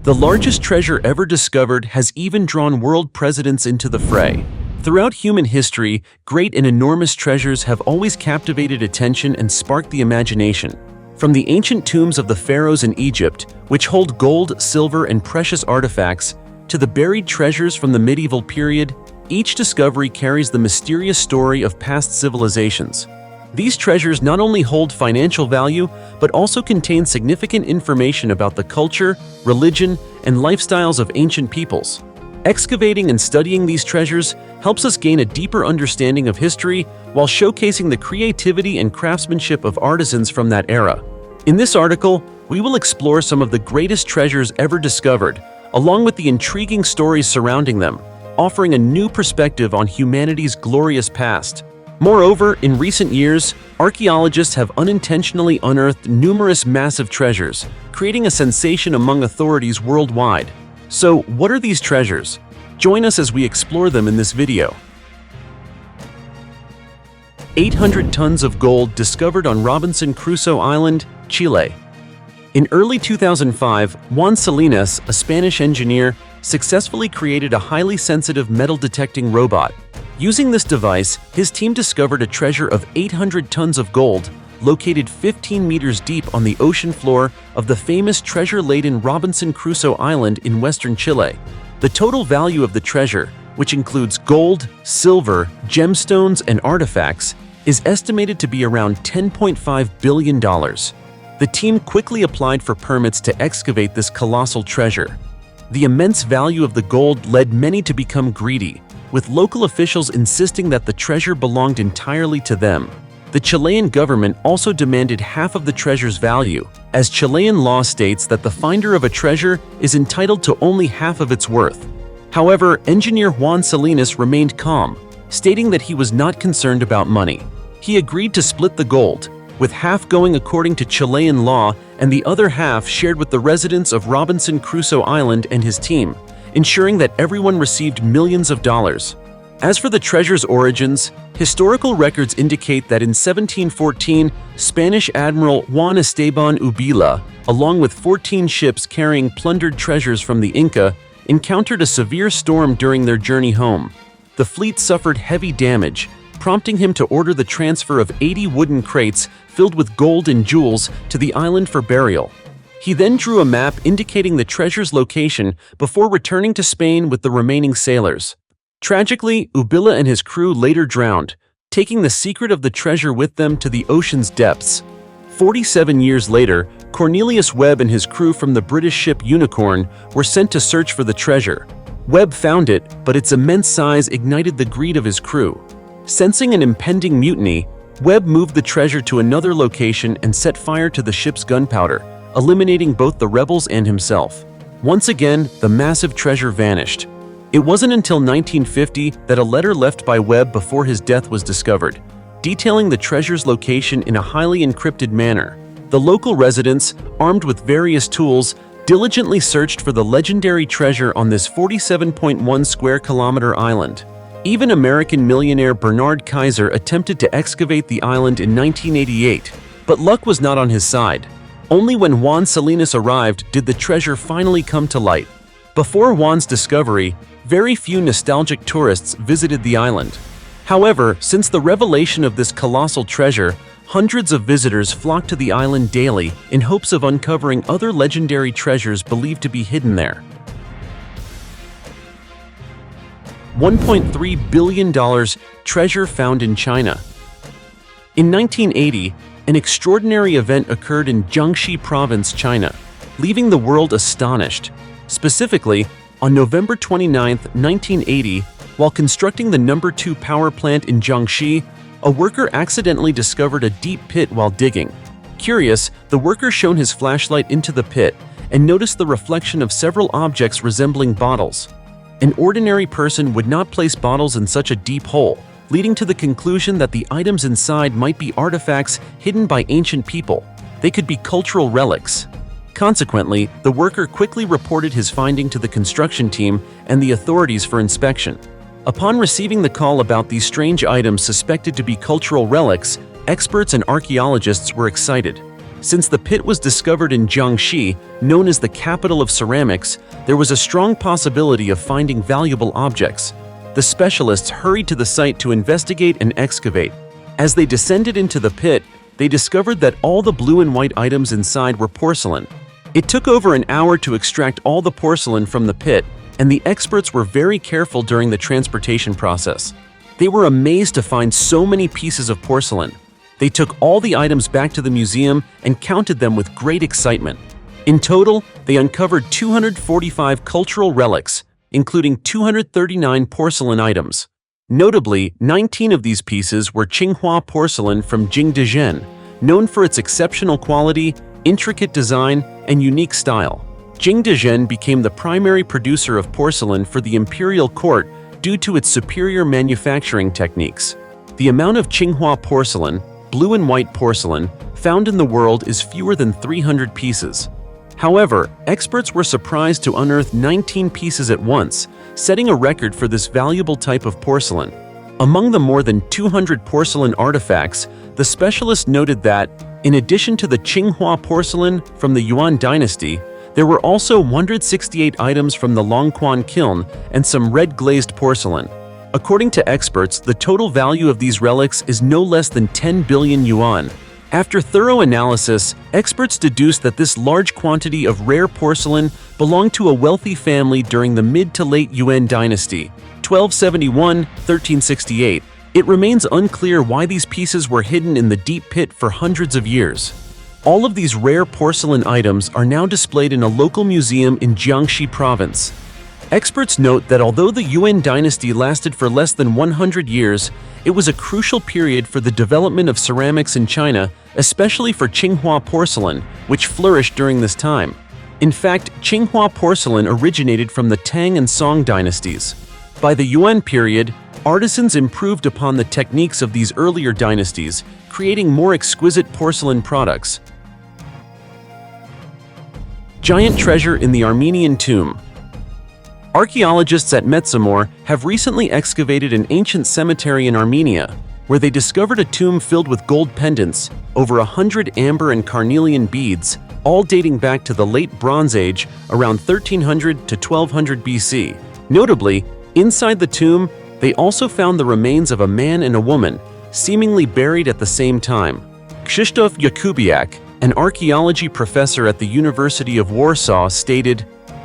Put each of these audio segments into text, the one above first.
The largest treasure ever discovered has even drawn world presidents into the fray. Throughout human history, great and enormous treasures have always captivated attention and sparked the imagination. From the ancient tombs of the pharaohs in Egypt, which hold gold, silver, and precious artifacts, to the buried treasures from the medieval period, each discovery carries the mysterious story of past civilizations. These treasures not only hold financial value, but also contain significant information about the culture, religion, and lifestyles of ancient peoples. Excavating and studying these treasures helps us gain a deeper understanding of history while showcasing the creativity and craftsmanship of artisans from that era. In this article, we will explore some of the greatest treasures ever discovered, along with the intriguing stories surrounding them, offering a new perspective on humanity's glorious past. Moreover, in recent years, archaeologists have unintentionally unearthed numerous massive treasures, creating a sensation among authorities worldwide. So, what are these treasures? Join us as we explore them in this video. 800 tons of gold discovered on Robinson Crusoe Island, Chile. In early 2005, Juan Salinas, a Spanish engineer, successfully created a highly sensitive metal-detecting robot. Using this device, his team discovered a treasure of 800 tons of gold, located 15 meters deep on the ocean floor of the famous treasure-laden Robinson Crusoe Island in western Chile. The total value of the treasure, which includes gold, silver, gemstones, and artifacts, is estimated to be around $10.5 billion. The team quickly applied for permits to excavate this colossal treasure. The immense value of the gold led many to become greedy, with local officials insisting that the treasure belonged entirely to them. The Chilean government also demanded half of the treasure's value, as Chilean law states that the finder of a treasure is entitled to only half of its worth. However, engineer Juan Salinas remained calm, stating that he was not concerned about money. He agreed to split the gold, with half going according to Chilean law and the other half shared with the residents of Robinson Crusoe Island and his team, ensuring that everyone received millions of dollars. As for the treasure's origins, historical records indicate that in 1714, Spanish Admiral Juan Esteban Ubila, along with 14 ships carrying plundered treasures from the Inca, encountered a severe storm during their journey home. The fleet suffered heavy damage, prompting him to order the transfer of 80 wooden crates filled with gold and jewels to the island for burial. He then drew a map indicating the treasure's location before returning to Spain with the remaining sailors. Tragically, Ubila and his crew later drowned, taking the secret of the treasure with them to the ocean's depths. 47 years later, Cornelius Webb and his crew from the British ship Unicorn were sent to search for the treasure. Webb found it, but its immense size ignited the greed of his crew. Sensing an impending mutiny, Webb moved the treasure to another location and set fire to the ship's gunpowder, eliminating both the rebels and himself. Once again, the massive treasure vanished. It wasn't until 1950 that a letter left by Webb before his death was discovered, detailing the treasure's location in a highly encrypted manner. The local residents, armed with various tools, diligently searched for the legendary treasure on this 47.1 square kilometer island. Even American millionaire Bernard Kaiser attempted to excavate the island in 1988, but luck was not on his side. Only when Juan Salinas arrived did the treasure finally come to light. Before Juan's discovery, very few nostalgic tourists visited the island. However, since the revelation of this colossal treasure, hundreds of visitors flocked to the island daily in hopes of uncovering other legendary treasures believed to be hidden there. $1.3 billion treasure found in China. In 1980, an extraordinary event occurred in Jiangxi Province, China, leaving the world astonished. Specifically, on November 29, 1980, while constructing the No. 2 power plant in Jiangxi, a worker accidentally discovered a deep pit while digging. Curious, the worker shone his flashlight into the pit and noticed the reflection of several objects resembling bottles. An ordinary person would not place bottles in such a deep hole, leading to the conclusion that the items inside might be artifacts hidden by ancient people. They could be cultural relics. Consequently, the worker quickly reported his finding to the construction team and the authorities for inspection. Upon receiving the call about these strange items suspected to be cultural relics, experts and archaeologists were excited. Since the pit was discovered in Jiangxi, known as the capital of ceramics, there was a strong possibility of finding valuable objects. The specialists hurried to the site to investigate and excavate. As they descended into the pit, they discovered that all the blue and white items inside were porcelain. It took over an hour to extract all the porcelain from the pit, and the experts were very careful during the transportation process. They were amazed to find so many pieces of porcelain. They took all the items back to the museum and counted them with great excitement. In total, they uncovered 245 cultural relics, including 239 porcelain items. Notably, 19 of these pieces were Qinghua porcelain from Jingdezhen, known for its exceptional quality, intricate design, and unique style. Jingdezhen became the primary producer of porcelain for the imperial court due to its superior manufacturing techniques. The amount of Qinghua porcelain, blue and white porcelain, found in the world is fewer than 300 pieces. However, experts were surprised to unearth 19 pieces at once, setting a record for this valuable type of porcelain. Among the more than 200 porcelain artifacts, the specialists noted that, in addition to the Qinghua porcelain from the Yuan dynasty, there were also 168 items from the Longquan kiln and some red-glazed porcelain. According to experts, the total value of these relics is no less than 10 billion yuan. After thorough analysis, experts deduced that this large quantity of rare porcelain belonged to a wealthy family during the mid to late Yuan dynasty, 1271–1368. It remains unclear why these pieces were hidden in the deep pit for hundreds of years. All of these rare porcelain items are now displayed in a local museum in Jiangxi province. Experts note that although the Yuan dynasty lasted for less than 100 years, it was a crucial period for the development of ceramics in China, especially for Qinghua porcelain, which flourished during this time. In fact, Qinghua porcelain originated from the Tang and Song dynasties. By the Yuan period, artisans improved upon the techniques of these earlier dynasties, creating more exquisite porcelain products. Giant treasure in the Armenian tomb. Archaeologists at Metsamor have recently excavated an ancient cemetery in Armenia, where they discovered a tomb filled with gold pendants, over 100 amber and carnelian beads, all dating back to the late Bronze Age, around 1300 to 1200 BC. Notably, inside the tomb, they also found the remains of a man and a woman, seemingly buried at the same time. Krzysztof Jakubiak, an archaeology professor at the University of Warsaw, stated,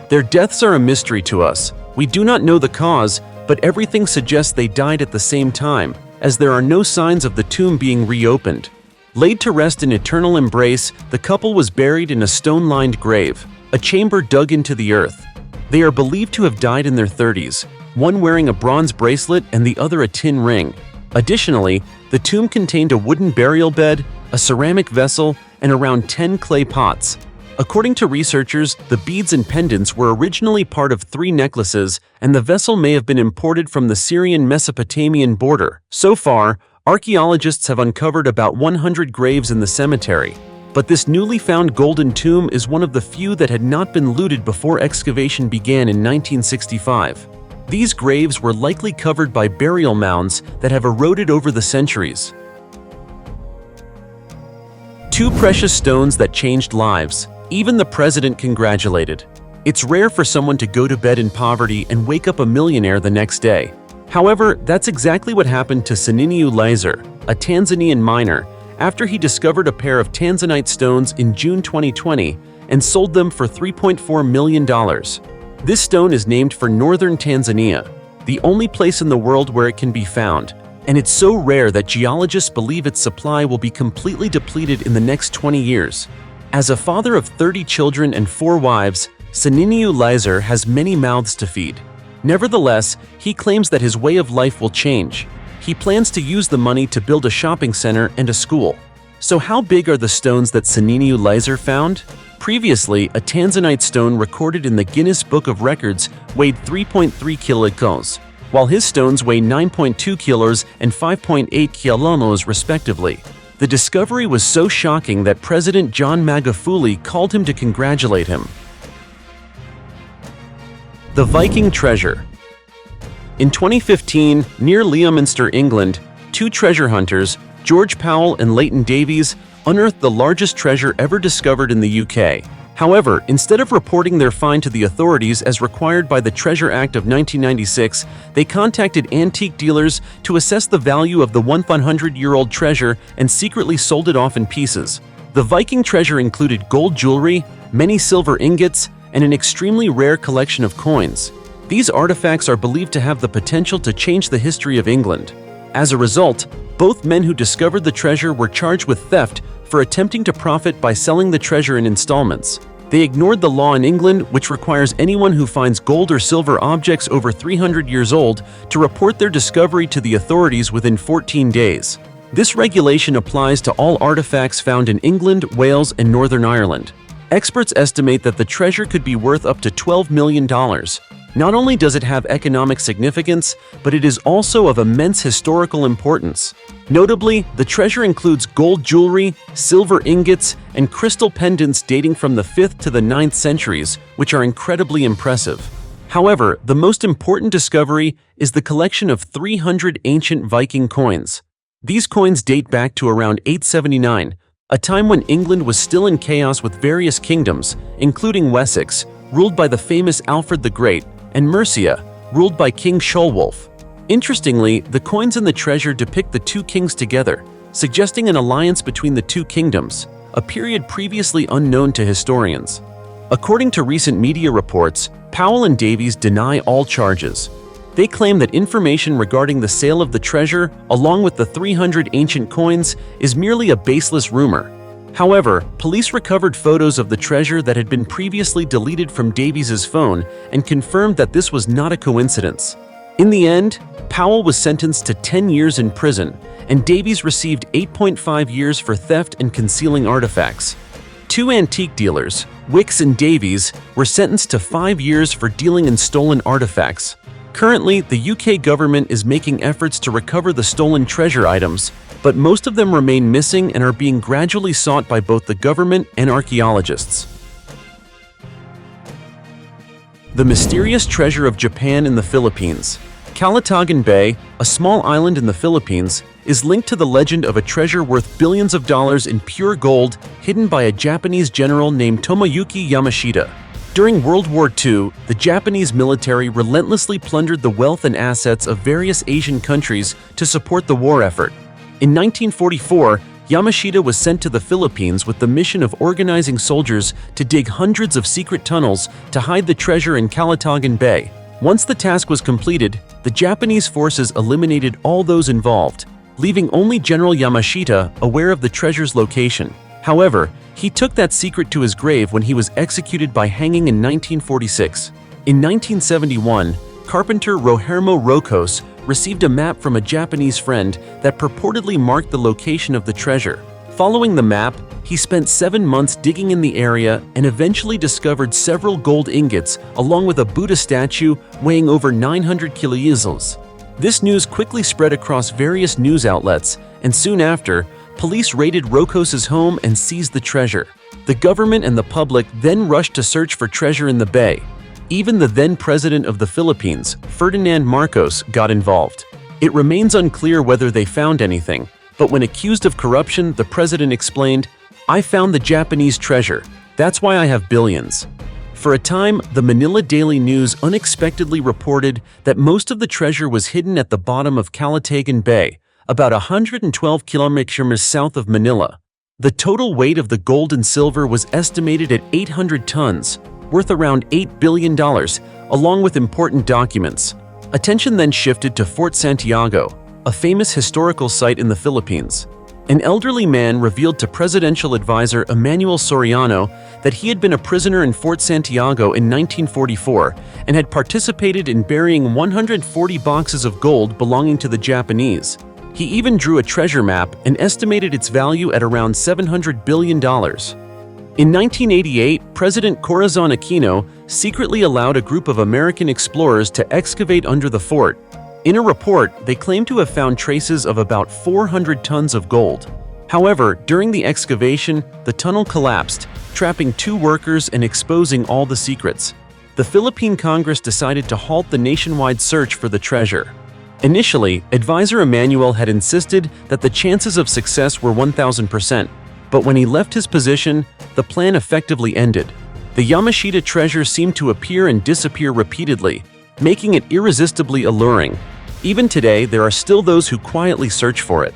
"Their deaths are a mystery to us. We do not know the cause, but everything suggests they died at the same time, as there are no signs of the tomb being reopened." Laid to rest in eternal embrace, the couple was buried in a stone-lined grave, a chamber dug into the earth. They are believed to have died in their 30s, one wearing a bronze bracelet and the other a tin ring. Additionally, the tomb contained a wooden burial bed, a ceramic vessel, and around 10 clay pots. According to researchers, the beads and pendants were originally part of 3 necklaces, and the vessel may have been imported from the Syrian-Mesopotamian border. So far, archaeologists have uncovered about 100 graves in the cemetery, but this newly found golden tomb is one of the few that had not been looted before excavation began in 1965. These graves were likely covered by burial mounds that have eroded over the centuries. 2 precious stones that changed lives. Even the president congratulated. It's rare for someone to go to bed in poverty and wake up a millionaire the next day. However, that's exactly what happened to Saniniu Laser, a Tanzanian miner, after he discovered a pair of Tanzanite stones in June 2020 and sold them for $3.4 million. This stone is named for northern Tanzania, the only place in the world where it can be found, and it's so rare that geologists believe its supply will be completely depleted in the next 20 years. As a father of 30 children and 4 wives, Saniniu Laser has many mouths to feed. Nevertheless, he claims that his way of life will change. He plans to use the money to build a shopping center and a school. So how big are the stones that Saniniu Laser found? Previously, a Tanzanite stone recorded in the Guinness Book of Records weighed 3.3 kilograms, while his stones weigh 9.2 kilos and 5.8 kilograms respectively. The discovery was so shocking that President John Magufuli called him to congratulate him. The Viking treasure. In 2015, near Leominster, England, 2 treasure hunters, George Powell and Leighton Davies unearthed the largest treasure ever discovered in the UK. However, instead of reporting their find to the authorities as required by the Treasure Act of 1996, they contacted antique dealers to assess the value of the 100-year-old treasure and secretly sold it off in pieces. The Viking treasure included gold jewelry, many silver ingots, and an extremely rare collection of coins. These artifacts are believed to have the potential to change the history of England. As a result, both men who discovered the treasure were charged with theft for attempting to profit by selling the treasure in installments. They ignored the law in England, which requires anyone who finds gold or silver objects over 300 years old to report their discovery to the authorities within 14 days. This regulation applies to all artifacts found in England, Wales, and Northern Ireland. Experts estimate that the treasure could be worth up to $12 million. Not only does it have economic significance, but it is also of immense historical importance. Notably, the treasure includes gold jewelry, silver ingots, and crystal pendants dating from the 5th to the 9th centuries, which are incredibly impressive. However, the most important discovery is the collection of 300 ancient Viking coins. These coins date back to around 879, a time when England was still in chaos with various kingdoms, including Wessex, ruled by the famous Alfred the Great, and Mercia, ruled by King Ceolwulf. Interestingly, the coins in the treasure depict the two kings together, suggesting an alliance between the two kingdoms, a period previously unknown to historians. According to recent media reports, Powell and Davies deny all charges. They claim that information regarding the sale of the treasure, along with the 300 ancient coins, is merely a baseless rumor. However, police recovered photos of the treasure that had been previously deleted from Davies's phone and confirmed that this was not a coincidence. In the end, Powell was sentenced to 10 years in prison, and Davies received 8.5 years for theft and concealing artifacts. Two antique dealers, Wicks and Davies, were sentenced to 5 years for dealing in stolen artifacts. Currently, the UK government is making efforts to recover the stolen treasure items, but most of them remain missing and are being gradually sought by both the government and archaeologists. The mysterious treasure of Japan in the Philippines. Calatagan Bay, a small island in the Philippines, is linked to the legend of a treasure worth billions of dollars in pure gold hidden by a Japanese general named Tomoyuki Yamashita. During World War II, the Japanese military relentlessly plundered the wealth and assets of various Asian countries to support the war effort. In 1944, Yamashita was sent to the Philippines with the mission of organizing soldiers to dig hundreds of secret tunnels to hide the treasure in Calatagan Bay. Once the task was completed, the Japanese forces eliminated all those involved, leaving only General Yamashita aware of the treasure's location. However, he took that secret to his grave when he was executed by hanging in 1946. In 1971, carpenter Rohermo Rocos received a map from a Japanese friend that purportedly marked the location of the treasure. Following the map, he spent 7 months digging in the area and eventually discovered several gold ingots along with a Buddha statue weighing over 900 kilojoules. This news quickly spread across various news outlets, and soon after, police raided Rocos's home and seized the treasure. The government and the public then rushed to search for treasure in the bay. Even the then president of the Philippines, Ferdinand Marcos, got involved. It remains unclear whether they found anything, but when accused of corruption, the president explained, "I found the Japanese treasure. That's why I have billions." For a time, the Manila Daily News unexpectedly reported that most of the treasure was hidden at the bottom of Calatagan Bay, about 112 kilometers south of Manila. The total weight of the gold and silver was estimated at 800 tons, worth around $8 billion, along with important documents. Attention then shifted to Fort Santiago, a famous historical site in the Philippines. An elderly man revealed to presidential advisor Emmanuel Soriano that he had been a prisoner in Fort Santiago in 1944 and had participated in burying 140 boxes of gold belonging to the Japanese. He even drew a treasure map and estimated its value at around $700 billion. In 1988, President Corazon Aquino secretly allowed a group of American explorers to excavate under the fort. In a report, they claimed to have found traces of about 400 tons of gold. However, during the excavation, the tunnel collapsed, trapping 2 workers and exposing all the secrets. The Philippine Congress decided to halt the nationwide search for the treasure. Initially, advisor Emmanuel had insisted that the chances of success were 1000%, but when he left his position, the plan effectively ended. The Yamashita treasure seemed to appear and disappear repeatedly, making it irresistibly alluring. Even today, there are still those who quietly search for it.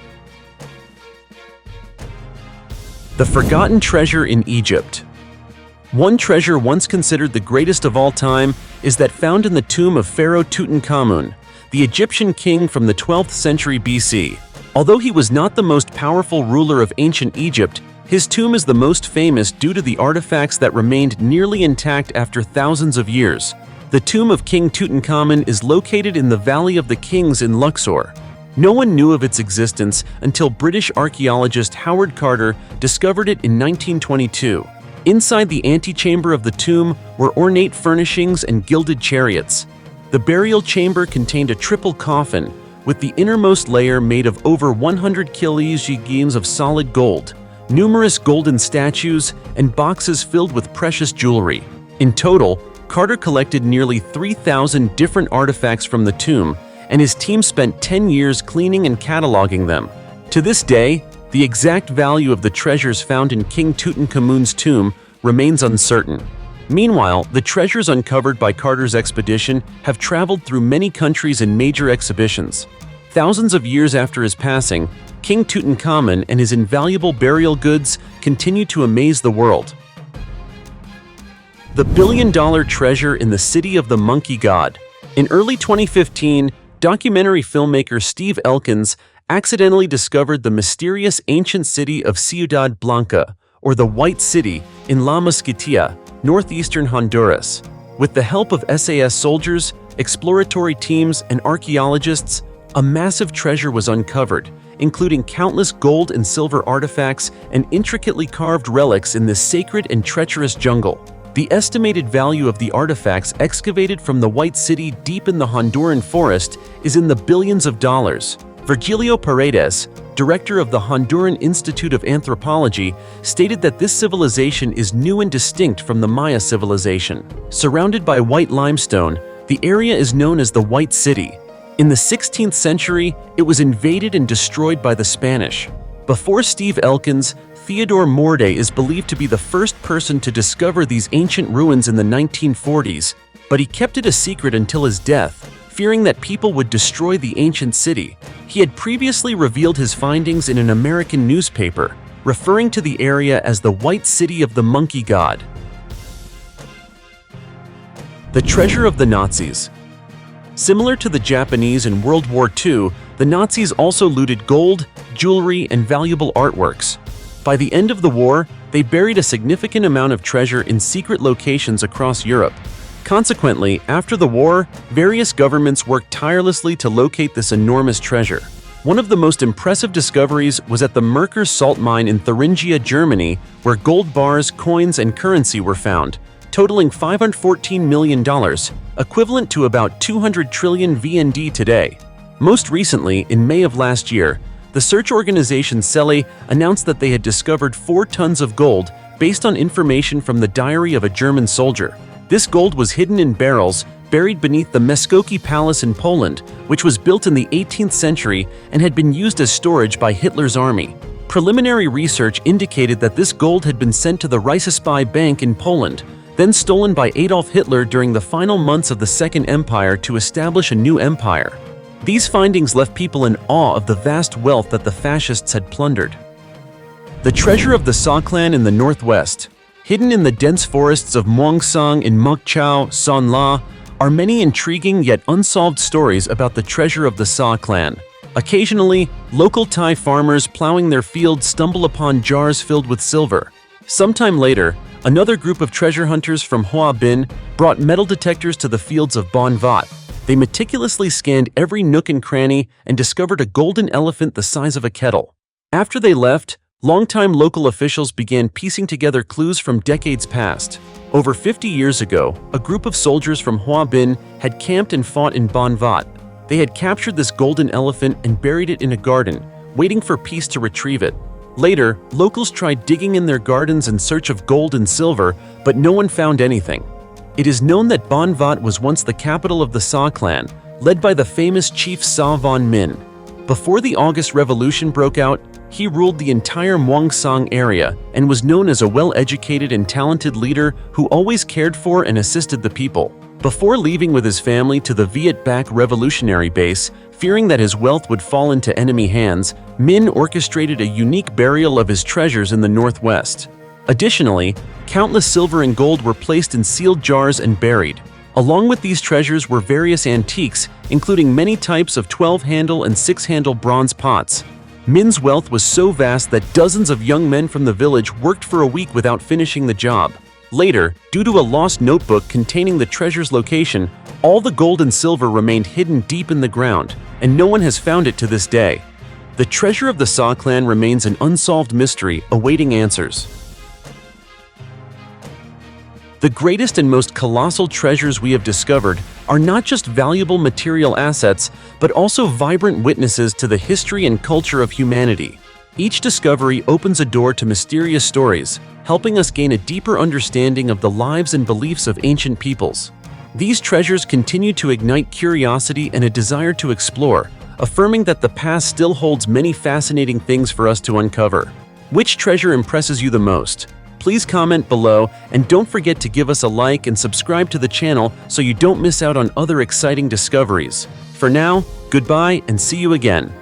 The forgotten treasure in Egypt. One treasure once considered the greatest of all time is that found in the tomb of Pharaoh Tutencommun, the Egyptian king from the 12th century BC. Although he was not the most powerful ruler of ancient Egypt, his tomb is the most famous due to the artifacts that remained nearly intact after thousands of years. The tomb of King Tutencommun is located in the Valley of the Kings in Luxor. No one knew of its existence until British archaeologist Howard Carter discovered it in 1922. Inside the antechamber of the tomb were ornate furnishings and gilded chariots. The burial chamber contained a triple coffin, with the innermost layer made of over 100 kilograms of solid gold, numerous golden statues, and boxes filled with precious jewelry. In total, Carter collected nearly 3,000 different artifacts from the tomb, and his team spent 10 years cleaning and cataloging them. To this day, the exact value of the treasures found in King Tutencommun's tomb remains uncertain. Meanwhile, the treasures uncovered by Carter's expedition have traveled through many countries and major exhibitions. Thousands of years after his passing, King Tutencommun and his invaluable burial goods continue to amaze the world. The billion-dollar treasure in the city of the monkey god. In early 2015, documentary filmmaker Steve Elkins accidentally discovered the mysterious ancient city of Ciudad Blanca, or the White City, in La Mosquitia, northeastern Honduras. With the help of SAS soldiers, exploratory teams, and archaeologists, a massive treasure was uncovered, including countless gold and silver artifacts and intricately carved relics in this sacred and treacherous jungle. The estimated value of the artifacts excavated from the White City deep in the Honduran forest is in the billions of dollars. Virgilio Paredes, director of the Honduran Institute of Anthropology, stated that this civilization is new and distinct from the Maya civilization. Surrounded by white limestone, the area is known as the White City. In the 16th century, it was invaded and destroyed by the Spanish. Before Steve Elkins, Theodore Morday is believed to be the first person to discover these ancient ruins in the 1940s, but he kept it a secret until his death, fearing that people would destroy the ancient city. He had previously revealed his findings in an American newspaper, referring to the area as the White City of the Monkey God. The treasure of the Nazis. Similar to the Japanese in World War II, the Nazis also looted gold, jewelry, and valuable artworks. By the end of the war, they buried a significant amount of treasure in secret locations across Europe. Consequently, after the war, various governments worked tirelessly to locate this enormous treasure. One of the most impressive discoveries was at the Merkur salt mine in Thuringia, Germany, where gold bars, coins, and currency were found, totaling $514 million, equivalent to about 200 trillion VND today. Most recently, in May of last year, the search organization Cele announced that they had discovered 4 tons of gold based on information from the diary of a German soldier. This gold was hidden in barrels, buried beneath the Muskoki Palace in Poland, which was built in the 18th century and had been used as storage by Hitler's army. Preliminary research indicated that this gold had been sent to the Reichsspy Bank in Poland, then stolen by Adolf Hitler during the final months of the Second Empire to establish a new empire. These findings left people in awe of the vast wealth that the fascists had plundered. The treasure of the Sa clan in the northwest. Hidden in the dense forests of Muangsang in Mokchao, Son La, are many intriguing yet unsolved stories about the treasure of the Sa clan. Occasionally, local Thai farmers plowing their fields stumble upon jars filled with silver. Sometime later, another group of treasure hunters from Hoa Binh brought metal detectors to the fields of Bon Vat. They meticulously scanned every nook and cranny and discovered a golden elephant the size of a kettle. After they left, longtime local officials began piecing together clues from decades past. Over 50 years ago, a group of soldiers from Hoa Binh had camped and fought in Bon Vat. They had captured this golden elephant and buried it in a garden, waiting for peace to retrieve it. Later, locals tried digging in their gardens in search of gold and silver, but no one found anything. It is known that Bon Vat was once the capital of the Sa clan, led by the famous chief Sa von Min. Before the August Revolution broke out, he ruled the entire Muengsang area and was known as a well-educated and talented leader who always cared for and assisted the people. Before leaving with his family to the Viet Bac revolutionary base, fearing that his wealth would fall into enemy hands, Min orchestrated a unique burial of his treasures in the northwest. Additionally, countless silver and gold were placed in sealed jars and buried. Along with these treasures were various antiques, including many types of 12-handle and 6-handle bronze pots. Min's wealth was so vast that dozens of young men from the village worked for a week without finishing the job. Later, due to a lost notebook containing the treasure's location, all the gold and silver remained hidden deep in the ground, and no one has found it to this day. The treasure of the Sa clan remains an unsolved mystery, awaiting answers. The greatest and most colossal treasures we have discovered are not just valuable material assets, but also vibrant witnesses to the history and culture of humanity. Each discovery opens a door to mysterious stories, helping us gain a deeper understanding of the lives and beliefs of ancient peoples. These treasures continue to ignite curiosity and a desire to explore, affirming that the past still holds many fascinating things for us to uncover. Which treasure impresses you the most? Please comment below, and don't forget to give us a like and subscribe to the channel so you don't miss out on other exciting discoveries. For now, goodbye and see you again.